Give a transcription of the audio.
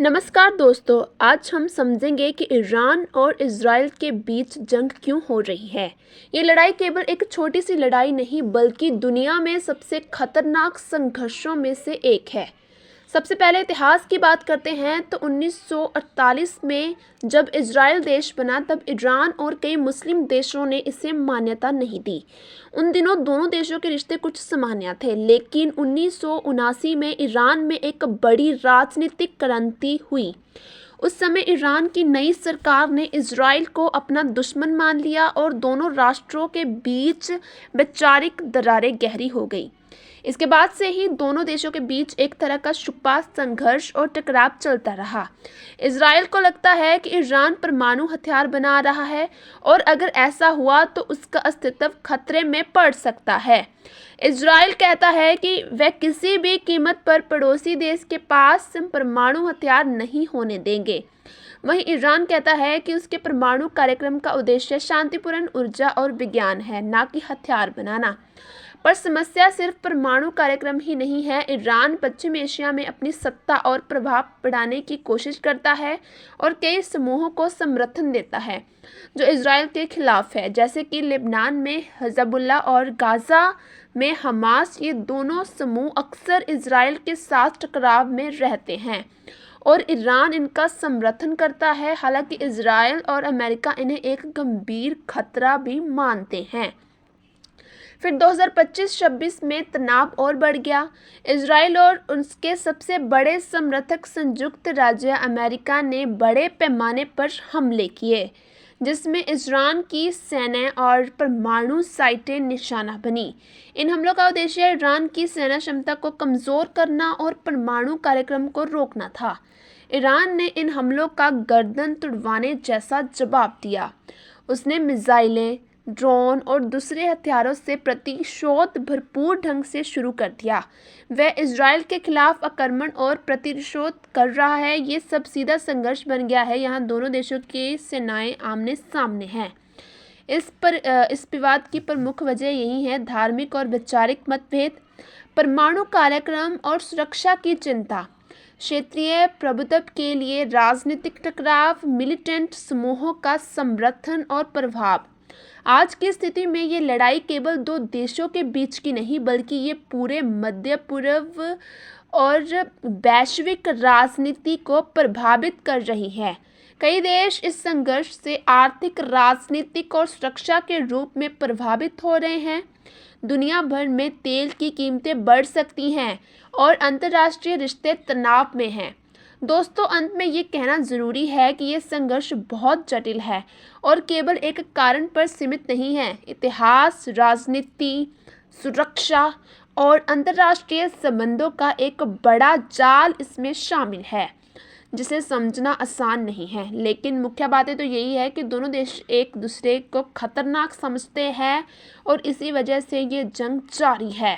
नमस्कार दोस्तों, आज हम समझेंगे कि ईरान और इज़राइल के बीच जंग क्यों हो रही है। ये लड़ाई केवल एक छोटी सी लड़ाई नहीं बल्कि दुनिया में सबसे खतरनाक संघर्षों में से एक है। सबसे पहले इतिहास की बात करते हैं तो 1948 में जब इज़राइल देश बना तब ईरान और कई मुस्लिम देशों ने इसे मान्यता नहीं दी। उन दिनों दोनों देशों के रिश्ते कुछ सामान्य थे, लेकिन 1979 में ईरान में एक बड़ी राजनीतिक क्रांति हुई। उस समय ईरान की नई सरकार ने इज़राइल को अपना दुश्मन मान लिया और दोनों राष्ट्रों के बीच वैचारिक दरारें गहरी हो गई। इसके बाद से ही दोनों देशों के बीच एक तरह का छुपा संघर्ष और टकराव चलता रहा। इज़राइल को लगता है कि ईरान परमाणु हथियार बना रहा है और अगर ऐसा हुआ तो उसका अस्तित्व खतरे में पड़ सकता है। इज़राइल कहता है कि वह किसी भी कीमत पर पड़ोसी देश के पास परमाणु हथियार नहीं होने देंगे। वहीं ईरान कहता है कि उसके परमाणु कार्यक्रम का उद्देश्य शांतिपूर्ण ऊर्जा और विज्ञान है, ना कि हथियार बनाना। पर समस्या सिर्फ परमाणु कार्यक्रम ही नहीं है। ईरान पश्चिम एशिया में अपनी सत्ता और प्रभाव बढ़ाने की कोशिश करता है और कई समूहों को समर्थन देता है जो इजराइल के खिलाफ है, जैसे कि लेबनान में हिजबुल्लाह और गाज़ा में हमास। ये दोनों समूह अक्सर इजराइल के साथ टकराव में रहते हैं और ईरान इनका समर्थन करता है। हालांकि इजराइल और अमेरिका इन्हें एक गंभीर खतरा भी मानते हैं। फिर 2025-26 में तनाव और बढ़ गया। इजराइल और उसके सबसे बड़े समर्थक संयुक्त राज्य अमेरिका ने बड़े पैमाने पर हमले किए, जिसमें ईरान की सेना और परमाणु साइटें निशाना बनी। इन हमलों का उद्देश्य ईरान की सेना क्षमता को कमज़ोर करना और परमाणु कार्यक्रम को रोकना था। ईरान ने इन हमलों का गर्दन तुड़वाने जैसा जवाब दिया। उसने मिसाइलें, ड्रोन और दूसरे हथियारों से प्रतिशोध भरपूर ढंग से शुरू कर दिया। वह इजराइल के खिलाफ आक्रमण और प्रतिशोध कर रहा है। ये सब सीधा संघर्ष बन गया है। यहाँ दोनों देशों की सेनाएं आमने सामने हैं। इस विवाद की प्रमुख वजह यही है: धार्मिक और वैचारिक मतभेद, परमाणु कार्यक्रम और सुरक्षा की चिंता, क्षेत्रीय प्रभुत्व के लिए राजनीतिक टकराव, मिलिटेंट समूहों का समर्थन और प्रभाव। आज की स्थिति में ये लड़ाई केवल दो देशों के बीच की नहीं बल्कि ये पूरे मध्य पूर्व और वैश्विक राजनीति को प्रभावित कर रही है। कई देश इस संघर्ष से आर्थिक, राजनीतिक और सुरक्षा के रूप में प्रभावित हो रहे हैं। दुनिया भर में तेल की कीमतें बढ़ सकती हैं और अंतर्राष्ट्रीय रिश्ते तनाव में हैं। दोस्तों, अंत में ये कहना ज़रूरी है कि ये संघर्ष बहुत जटिल है और केवल एक कारण पर सीमित नहीं है। इतिहास, राजनीति, सुरक्षा और अंतर्राष्ट्रीय संबंधों का एक बड़ा जाल इसमें शामिल है, जिसे समझना आसान नहीं है। लेकिन मुख्य बातें तो यही है कि दोनों देश एक दूसरे को खतरनाक समझते हैं और इसी वजह से ये जंग जारी है।